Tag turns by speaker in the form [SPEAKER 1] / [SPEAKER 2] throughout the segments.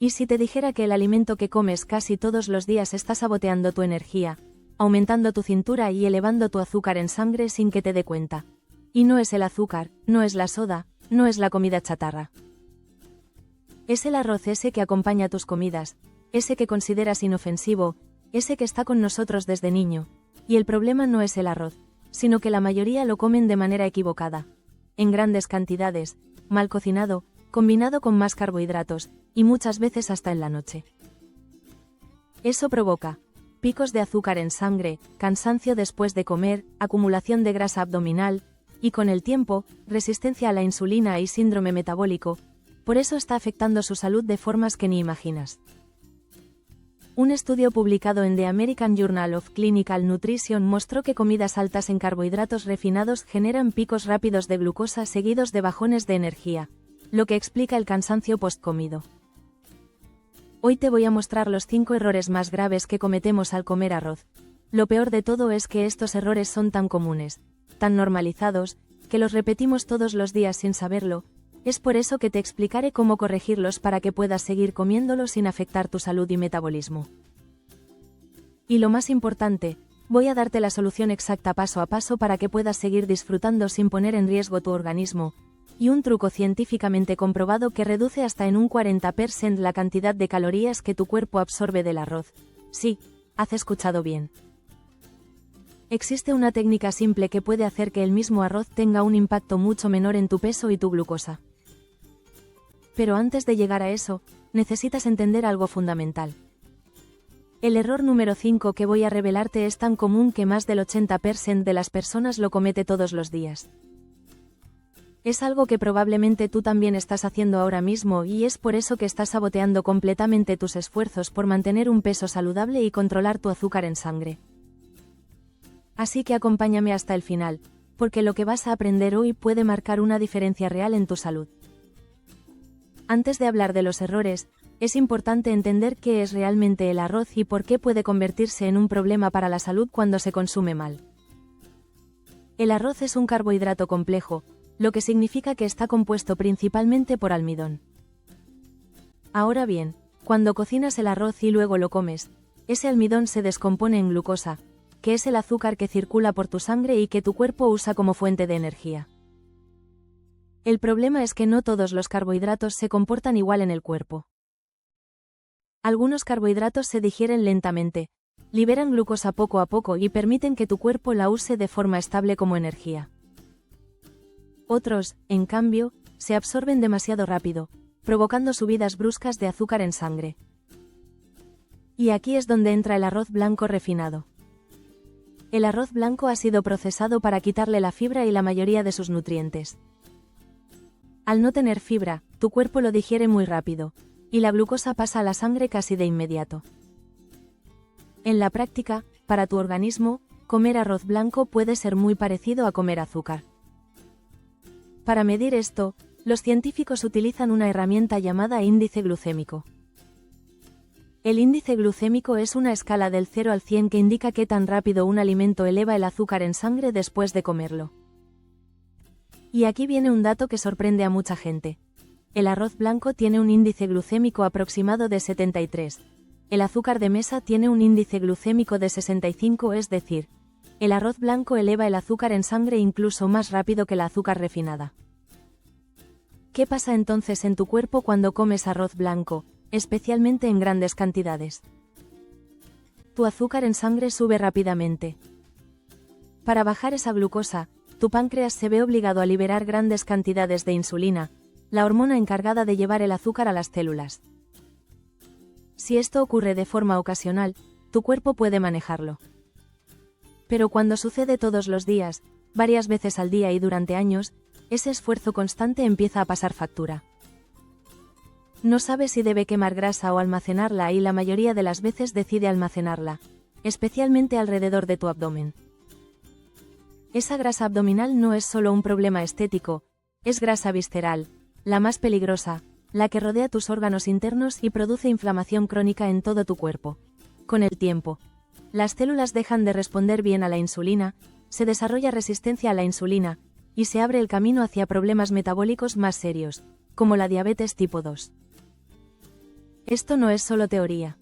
[SPEAKER 1] ¿Y si te dijera que el alimento que comes casi todos los días está saboteando tu energía, aumentando tu cintura y elevando tu azúcar en sangre sin que te dé cuenta? Y no es el azúcar, no es la soda, no es la comida chatarra. Es el arroz ese que acompaña tus comidas, ese que consideras inofensivo, ese que está con nosotros desde niño. Y el problema no es el arroz, sino que la mayoría lo comen de manera equivocada. En grandes cantidades, mal cocinado, combinado con más carbohidratos, y muchas veces hasta en la noche. Eso provoca picos de azúcar en sangre, cansancio después de comer, acumulación de grasa abdominal, y con el tiempo, resistencia a la insulina y síndrome metabólico. Por eso está afectando su salud de formas que ni imaginas. Un estudio publicado en The American Journal of Clinical Nutrition mostró que comidas altas en carbohidratos refinados generan picos rápidos de glucosa seguidos de bajones de energía, lo que explica el cansancio postcomido. Hoy te voy a mostrar los 5 errores más graves que cometemos al comer arroz. Lo peor de todo es que estos errores son tan comunes, tan normalizados, que los repetimos todos los días sin saberlo. Es por eso que te explicaré cómo corregirlos para que puedas seguir comiéndolos sin afectar tu salud y metabolismo. Y lo más importante, voy a darte la solución exacta paso a paso para que puedas seguir disfrutando sin poner en riesgo tu organismo, y un truco científicamente comprobado que reduce hasta en un 40% la cantidad de calorías que tu cuerpo absorbe del arroz. Sí, has escuchado bien. Existe una técnica simple que puede hacer que el mismo arroz tenga un impacto mucho menor en tu peso y tu glucosa. Pero antes de llegar a eso, necesitas entender algo fundamental. El error número 5 que voy a revelarte es tan común que más del 80% de las personas lo comete todos los días. Es algo que probablemente tú también estás haciendo ahora mismo y es por eso que estás saboteando completamente tus esfuerzos por mantener un peso saludable y controlar tu azúcar en sangre. Así que acompáñame hasta el final, porque lo que vas a aprender hoy puede marcar una diferencia real en tu salud. Antes de hablar de los errores, es importante entender qué es realmente el arroz y por qué puede convertirse en un problema para la salud cuando se consume mal. El arroz es un carbohidrato complejo, lo que significa que está compuesto principalmente por almidón. Ahora bien, cuando cocinas el arroz y luego lo comes, ese almidón se descompone en glucosa, que es el azúcar que circula por tu sangre y que tu cuerpo usa como fuente de energía. El problema es que no todos los carbohidratos se comportan igual en el cuerpo. Algunos carbohidratos se digieren lentamente, liberan glucosa poco a poco y permiten que tu cuerpo la use de forma estable como energía. Otros, en cambio, se absorben demasiado rápido, provocando subidas bruscas de azúcar en sangre. Y aquí es donde entra el arroz blanco refinado. El arroz blanco ha sido procesado para quitarle la fibra y la mayoría de sus nutrientes. Al no tener fibra, tu cuerpo lo digiere muy rápido, y la glucosa pasa a la sangre casi de inmediato. En la práctica, para tu organismo, comer arroz blanco puede ser muy parecido a comer azúcar. Para medir esto, los científicos utilizan una herramienta llamada índice glucémico. El índice glucémico es una escala del 0 al 100 que indica qué tan rápido un alimento eleva el azúcar en sangre después de comerlo. Y aquí viene un dato que sorprende a mucha gente. El arroz blanco tiene un índice glucémico aproximado de 73. El azúcar de mesa tiene un índice glucémico de 65, es decir, el arroz blanco eleva el azúcar en sangre incluso más rápido que la azúcar refinada. ¿Qué pasa entonces en tu cuerpo cuando comes arroz blanco, especialmente en grandes cantidades? Tu azúcar en sangre sube rápidamente. Para bajar esa glucosa, tu páncreas se ve obligado a liberar grandes cantidades de insulina, la hormona encargada de llevar el azúcar a las células. Si esto ocurre de forma ocasional, tu cuerpo puede manejarlo. Pero cuando sucede todos los días, varias veces al día y durante años, ese esfuerzo constante empieza a pasar factura. No sabe si debe quemar grasa o almacenarla y la mayoría de las veces decide almacenarla, especialmente alrededor de tu abdomen. Esa grasa abdominal no es solo un problema estético, es grasa visceral, la más peligrosa, la que rodea tus órganos internos y produce inflamación crónica en todo tu cuerpo. Con el tiempo, las células dejan de responder bien a la insulina, se desarrolla resistencia a la insulina, y se abre el camino hacia problemas metabólicos más serios, como la diabetes tipo 2. Esto no es solo teoría.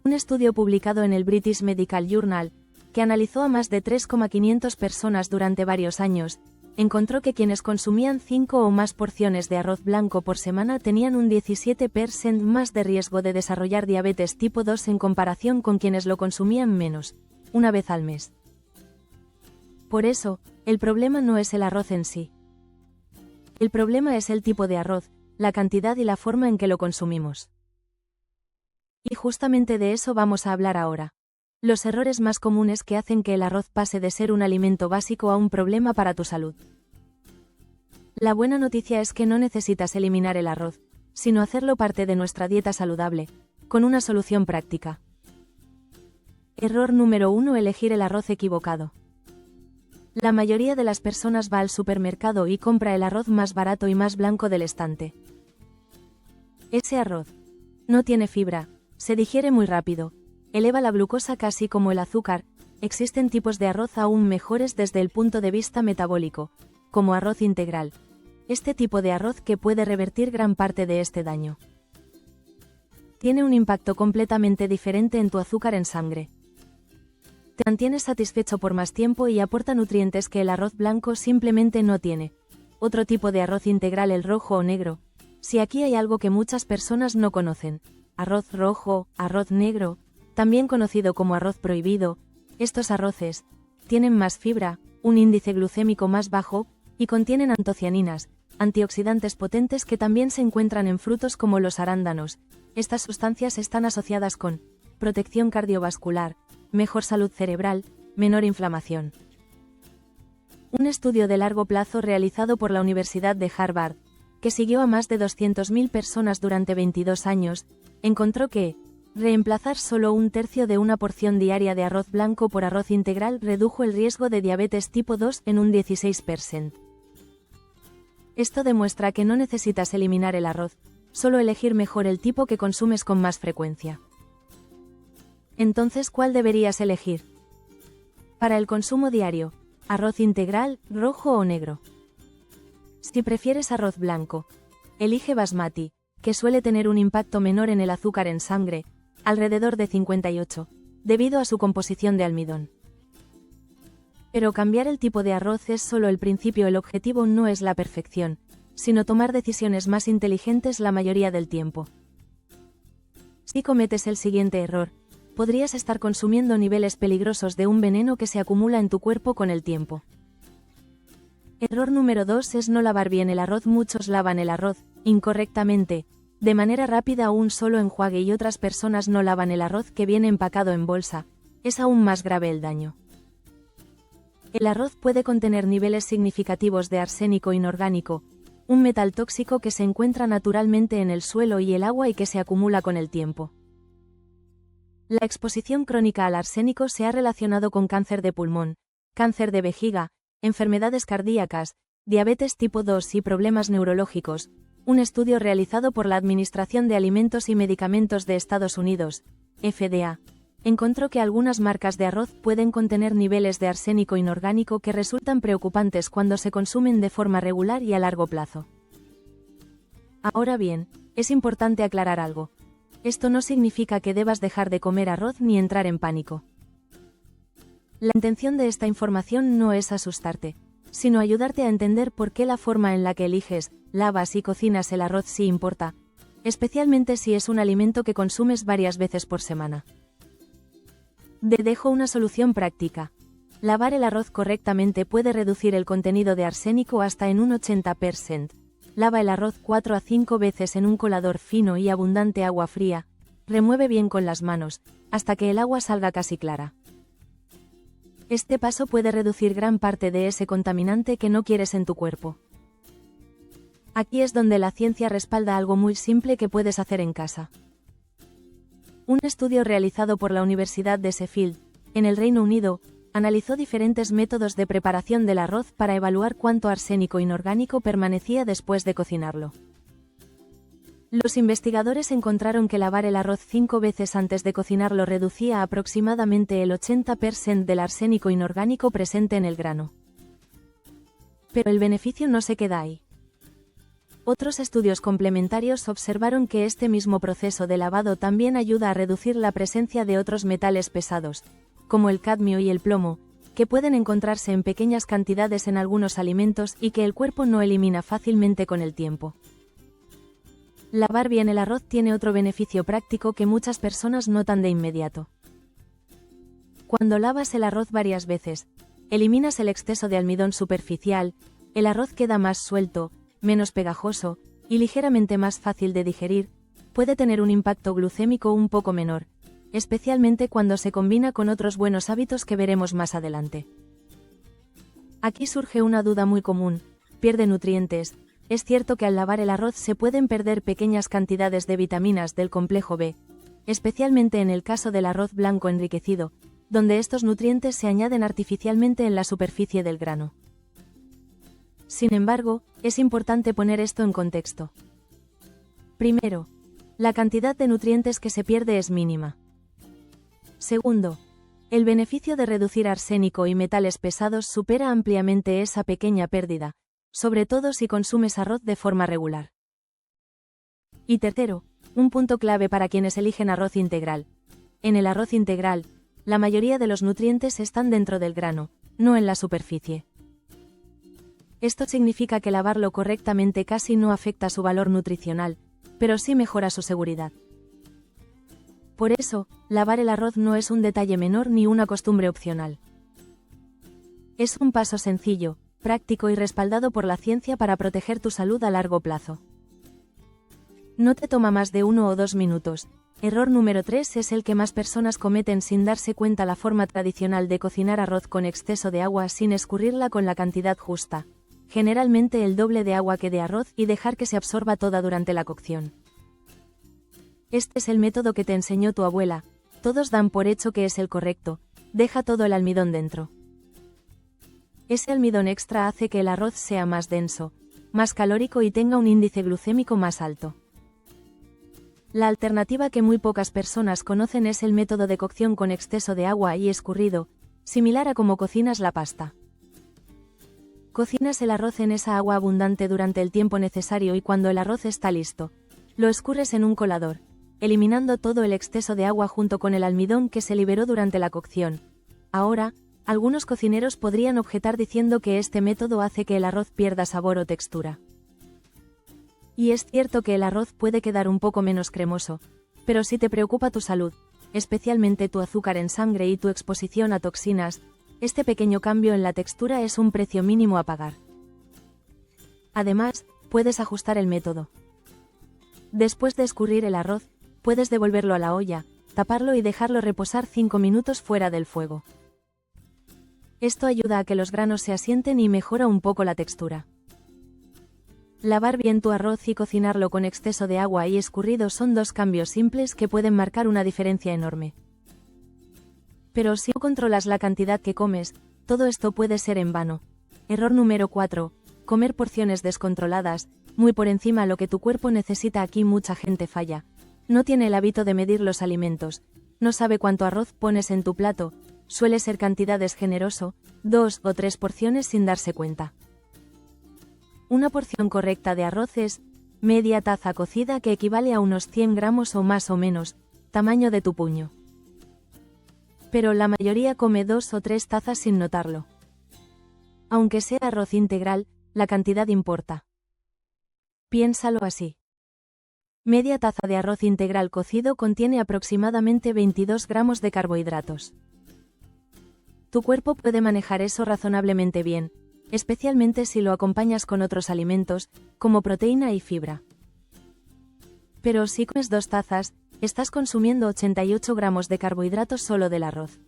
[SPEAKER 1] Un estudio publicado en el British Medical Journal, que analizó a más de 3,500 personas durante varios años, encontró que quienes consumían 5 o más porciones de arroz blanco por semana tenían un 17% más de riesgo de desarrollar diabetes tipo 2 en comparación con quienes lo consumían menos, una vez al mes. Por eso, el problema no es el arroz en sí. El problema es el tipo de arroz, la cantidad y la forma en que lo consumimos. Y justamente de eso vamos a hablar ahora. Los errores más comunes que hacen que el arroz pase de ser un alimento básico a un problema para tu salud. La buena noticia es que no necesitas eliminar el arroz, sino hacerlo parte de nuestra dieta saludable, con una solución práctica. Error número 1: elegir el arroz equivocado. La mayoría de las personas va al supermercado y compra el arroz más barato y más blanco del estante. Ese arroz no tiene fibra, se digiere muy rápido, eleva la glucosa casi como el azúcar. Existen tipos de arroz aún mejores desde el punto de vista metabólico, como arroz integral. Este tipo de arroz que puede revertir gran parte de este daño. Tiene un impacto completamente diferente en tu azúcar en sangre. Te mantienes satisfecho por más tiempo y aporta nutrientes que el arroz blanco simplemente no tiene. Otro tipo de arroz integral, el rojo o negro. Si aquí hay algo que muchas personas no conocen: arroz rojo, arroz negro, también conocido como arroz prohibido. Estos arroces tienen más fibra, un índice glucémico más bajo, y contienen antocianinas, antioxidantes potentes que también se encuentran en frutos como los arándanos. Estas sustancias están asociadas con protección cardiovascular, mejor salud cerebral, menor inflamación. Un estudio de largo plazo realizado por la Universidad de Harvard, que siguió a más de 200.000 personas durante 22 años, encontró que reemplazar solo un tercio de una porción diaria de arroz blanco por arroz integral redujo el riesgo de diabetes tipo 2 en un 16%. Esto demuestra que no necesitas eliminar el arroz, solo elegir mejor el tipo que consumes con más frecuencia. Entonces, ¿cuál deberías elegir? Para el consumo diario, arroz integral, rojo o negro. Si prefieres arroz blanco, elige basmati, que suele tener un impacto menor en el azúcar en sangre, alrededor de 58, debido a su composición de almidón. Pero cambiar el tipo de arroz es solo el principio, el objetivo no es la perfección, sino tomar decisiones más inteligentes la mayoría del tiempo. Si cometes el siguiente error, podrías estar consumiendo niveles peligrosos de un veneno que se acumula en tu cuerpo con el tiempo. Error número 2 es no lavar bien el arroz. Muchos lavan el arroz incorrectamente, de manera rápida o un solo enjuague, y otras personas no lavan el arroz que viene empacado en bolsa. Es aún más grave el daño. El arroz puede contener niveles significativos de arsénico inorgánico, un metal tóxico que se encuentra naturalmente en el suelo y el agua y que se acumula con el tiempo. La exposición crónica al arsénico se ha relacionado con cáncer de pulmón, cáncer de vejiga, enfermedades cardíacas, diabetes tipo 2 y problemas neurológicos. Un estudio realizado por la Administración de Alimentos y Medicamentos de Estados Unidos, FDA, encontró que algunas marcas de arroz pueden contener niveles de arsénico inorgánico que resultan preocupantes cuando se consumen de forma regular y a largo plazo. Ahora bien, es importante aclarar algo. Esto no significa que debas dejar de comer arroz ni entrar en pánico. La intención de esta información no es asustarte, sino ayudarte a entender por qué la forma en la que eliges, lavas y cocinas el arroz sí importa, especialmente si es un alimento que consumes varias veces por semana. Te dejo una solución práctica. Lavar el arroz correctamente puede reducir el contenido de arsénico hasta en un 80%. Lava el arroz 4 a 5 veces en un colador fino y abundante agua fría. Remueve bien con las manos, hasta que el agua salga casi clara. Este paso puede reducir gran parte de ese contaminante que no quieres en tu cuerpo. Aquí es donde la ciencia respalda algo muy simple que puedes hacer en casa. Un estudio realizado por la Universidad de Sheffield, en el Reino Unido, analizó diferentes métodos de preparación del arroz para evaluar cuánto arsénico inorgánico permanecía después de cocinarlo. Los investigadores encontraron que lavar el arroz 5 veces antes de cocinarlo reducía aproximadamente el 80% del arsénico inorgánico presente en el grano. Pero el beneficio no se queda ahí. Otros estudios complementarios observaron que este mismo proceso de lavado también ayuda a reducir la presencia de otros metales pesados, como el cadmio y el plomo, que pueden encontrarse en pequeñas cantidades en algunos alimentos y que el cuerpo no elimina fácilmente con el tiempo. Lavar bien el arroz tiene otro beneficio práctico que muchas personas notan de inmediato. Cuando lavas el arroz varias veces, eliminas el exceso de almidón superficial, el arroz queda más suelto, menos pegajoso, y ligeramente más fácil de digerir, puede tener un impacto glucémico un poco menor, especialmente cuando se combina con otros buenos hábitos que veremos más adelante. Aquí surge una duda muy común: ¿pierde nutrientes? Es cierto que al lavar el arroz se pueden perder pequeñas cantidades de vitaminas del complejo B, especialmente en el caso del arroz blanco enriquecido, donde estos nutrientes se añaden artificialmente en la superficie del grano. Sin embargo, es importante poner esto en contexto. Primero, la cantidad de nutrientes que se pierde es mínima. Segundo, el beneficio de reducir arsénico y metales pesados supera ampliamente esa pequeña pérdida, sobre todo si consumes arroz de forma regular. Y tercero, un punto clave para quienes eligen arroz integral. En el arroz integral, la mayoría de los nutrientes están dentro del grano, no en la superficie. Esto significa que lavarlo correctamente casi no afecta su valor nutricional, pero sí mejora su seguridad. Por eso, lavar el arroz no es un detalle menor ni una costumbre opcional. Es un paso sencillo, práctico y respaldado por la ciencia para proteger tu salud a largo plazo. No te toma más de 1 o 2 minutos. Error número 3 es el que más personas cometen sin darse cuenta: la forma tradicional de cocinar arroz con exceso de agua sin escurrirla con la cantidad justa, generalmente el doble de agua que de arroz, y dejar que se absorba toda durante la cocción. Este es el método que te enseñó tu abuela, todos dan por hecho que es el correcto: deja todo el almidón dentro. Ese almidón extra hace que el arroz sea más denso, más calórico y tenga un índice glucémico más alto. La alternativa que muy pocas personas conocen es el método de cocción con exceso de agua y escurrido, similar a cómo cocinas la pasta. Cocinas el arroz en esa agua abundante durante el tiempo necesario y cuando el arroz está listo, lo escurres en un colador, eliminando todo el exceso de agua junto con el almidón que se liberó durante la cocción. Ahora, algunos cocineros podrían objetar diciendo que este método hace que el arroz pierda sabor o textura. Y es cierto que el arroz puede quedar un poco menos cremoso, pero si te preocupa tu salud, especialmente tu azúcar en sangre y tu exposición a toxinas, este pequeño cambio en la textura es un precio mínimo a pagar. Además, puedes ajustar el método. Después de escurrir el arroz, puedes devolverlo a la olla, taparlo y dejarlo reposar 5 minutos fuera del fuego. Esto ayuda a que los granos se asienten y mejora un poco la textura. Lavar bien tu arroz y cocinarlo con exceso de agua y escurrido son dos cambios simples que pueden marcar una diferencia enorme. Pero si no controlas la cantidad que comes, todo esto puede ser en vano. Error número 4. Comer porciones descontroladas, muy por encima de lo que tu cuerpo necesita. Aquí mucha gente falla. No tiene el hábito de medir los alimentos, no sabe cuánto arroz pones en tu plato, suele ser cantidades generoso, 2 o 3 porciones sin darse cuenta. Una porción correcta de arroz es media taza cocida, que equivale a unos 100 gramos o más o menos, tamaño de tu puño. Pero la mayoría come 2 o 3 tazas sin notarlo. Aunque sea arroz integral, la cantidad importa. Piénsalo así. Media taza de arroz integral cocido contiene aproximadamente 22 gramos de carbohidratos. Tu cuerpo puede manejar eso razonablemente bien, especialmente si lo acompañas con otros alimentos, como proteína y fibra. Pero si comes 2 tazas, estás consumiendo 88 gramos de carbohidratos solo del arroz.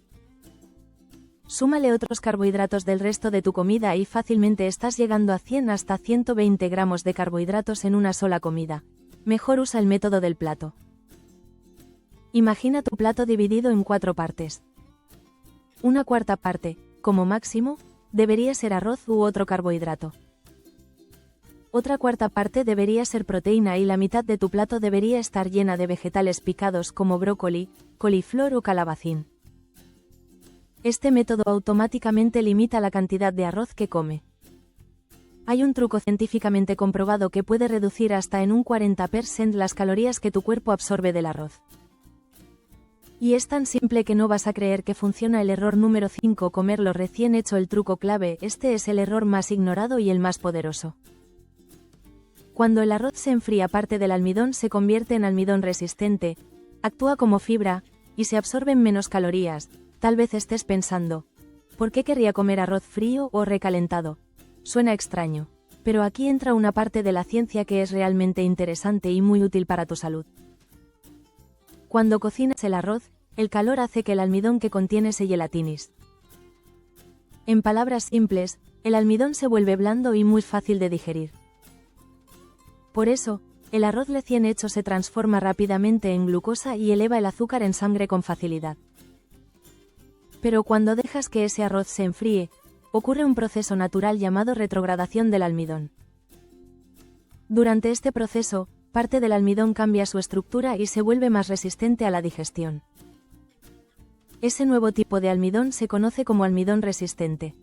[SPEAKER 1] Súmale otros carbohidratos del resto de tu comida y fácilmente estás llegando a 100 hasta 120 gramos de carbohidratos en una sola comida. Mejor usa el método del plato. Imagina tu plato dividido en 4 partes. Una cuarta parte, como máximo, debería ser arroz u otro carbohidrato. Otra cuarta parte debería ser proteína y la mitad de tu plato debería estar llena de vegetales picados como brócoli, coliflor o calabacín. Este método automáticamente limita la cantidad de arroz que come. Hay un truco científicamente comprobado que puede reducir hasta en un 40% las calorías que tu cuerpo absorbe del arroz. Y es tan simple que no vas a creer que funciona. El error número 5: comerlo recién hecho. El truco clave: este es el error más ignorado y el más poderoso. Cuando el arroz se enfría, parte del almidón se convierte en almidón resistente, actúa como fibra, y se absorben menos calorías. Tal vez estés pensando, ¿por qué querría comer arroz frío o recalentado? Suena extraño, pero aquí entra una parte de la ciencia que es realmente interesante y muy útil para tu salud. Cuando cocinas el arroz, el calor hace que el almidón que contiene se gelatinis. En palabras simples, el almidón se vuelve blando y muy fácil de digerir. Por eso, el arroz recién hecho se transforma rápidamente en glucosa y eleva el azúcar en sangre con facilidad. Pero cuando dejas que ese arroz se enfríe, ocurre un proceso natural llamado retrogradación del almidón. Durante este proceso, parte del almidón cambia su estructura y se vuelve más resistente a la digestión. Ese nuevo tipo de almidón se conoce como almidón resistente.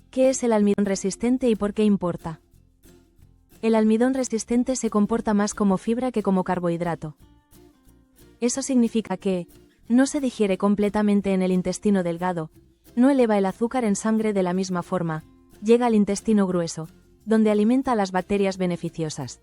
[SPEAKER 1] ¿Qué es el almidón resistente y por qué importa? El almidón resistente se comporta más como fibra que como carbohidrato. Eso significa que no se digiere completamente en el intestino delgado, no eleva el azúcar en sangre de la misma forma, llega al intestino grueso, donde alimenta a las bacterias beneficiosas.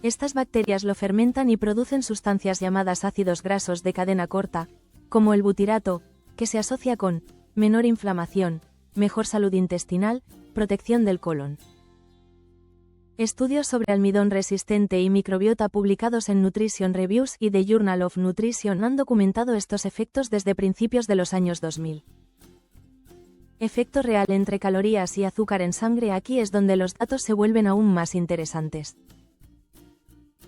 [SPEAKER 1] Estas bacterias lo fermentan y producen sustancias llamadas ácidos grasos de cadena corta, como el butirato, que se asocia con menor inflamación, mejor salud intestinal, protección del colon. Estudios sobre almidón resistente y microbiota publicados en Nutrition Reviews y The Journal of Nutrition han documentado estos efectos desde principios de los años 2000. Efecto real entre calorías y azúcar en sangre. Aquí es donde los datos se vuelven aún más interesantes.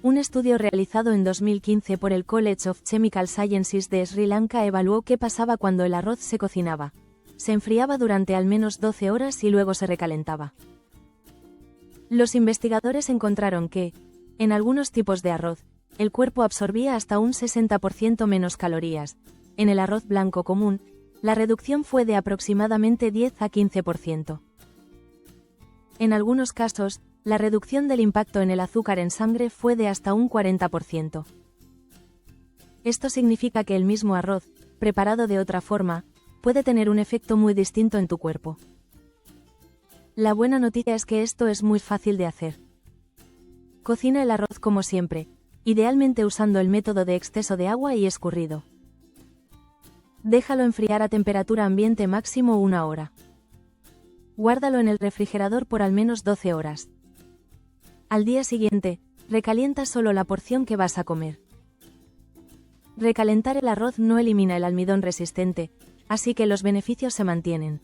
[SPEAKER 1] Un estudio realizado en 2015 por el College of Chemical Sciences de Sri Lanka evaluó qué pasaba cuando el arroz se cocinaba. Se enfriaba durante al menos 12 horas y luego se recalentaba. Los investigadores encontraron que, en algunos tipos de arroz, el cuerpo absorbía hasta un 60% menos calorías. En el arroz blanco común, la reducción fue de aproximadamente 10 a 15%. En algunos casos, la reducción del impacto en el azúcar en sangre fue de hasta un 40%. Esto significa que el mismo arroz, preparado de otra forma, puede tener un efecto muy distinto en tu cuerpo. La buena noticia es que esto es muy fácil de hacer. Cocina el arroz como siempre, idealmente usando el método de exceso de agua y escurrido. Déjalo enfriar a temperatura ambiente máximo 1 hora. Guárdalo en el refrigerador por al menos 12 horas. Al día siguiente, recalienta solo la porción que vas a comer. Recalentar el arroz no elimina el almidón resistente, así que los beneficios se mantienen.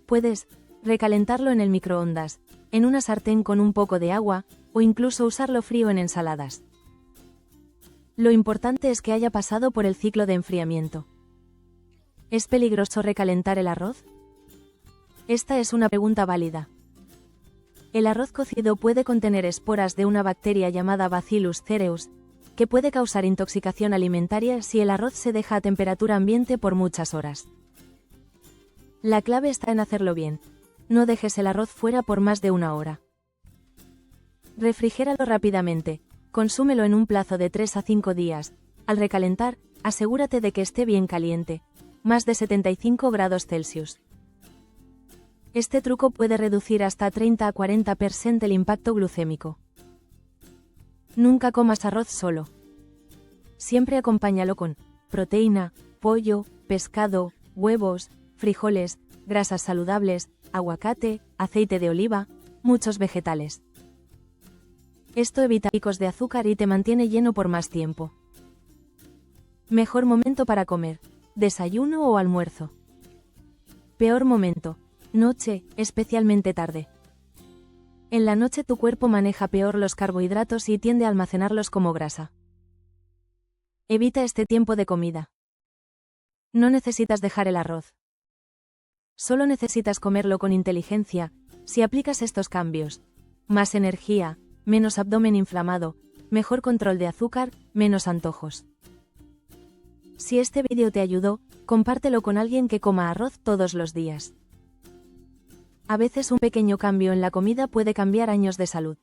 [SPEAKER 1] Puedes recalentarlo en el microondas, en una sartén con un poco de agua, o incluso usarlo frío en ensaladas. Lo importante es que haya pasado por el ciclo de enfriamiento. ¿Es peligroso recalentar el arroz? Esta es una pregunta válida. El arroz cocido puede contener esporas de una bacteria llamada Bacillus cereus, que puede causar intoxicación alimentaria si el arroz se deja a temperatura ambiente por muchas horas. La clave está en hacerlo bien. No dejes el arroz fuera por más de 1 hora. Refrigéralo rápidamente. Consúmelo en un plazo de 3 a 5 días. Al recalentar, asegúrate de que esté bien caliente, más de 75 grados Celsius. Este truco puede reducir hasta 30 a 40% el impacto glucémico. Nunca comas arroz solo. Siempre acompáñalo con proteína, pollo, pescado, huevos, frijoles, grasas saludables, aguacate, aceite de oliva, muchos vegetales. Esto evita picos de azúcar y te mantiene lleno por más tiempo. Mejor momento para comer: desayuno o almuerzo. Peor momento: noche, especialmente tarde. En la noche tu cuerpo maneja peor los carbohidratos y tiende a almacenarlos como grasa. Evita este tiempo de comida. No necesitas dejar el arroz. Solo necesitas comerlo con inteligencia. Si aplicas estos cambios: más energía, menos abdomen inflamado, mejor control de azúcar, menos antojos. Si este vídeo te ayudó, compártelo con alguien que coma arroz todos los días. A veces un pequeño cambio en la comida puede cambiar años de salud.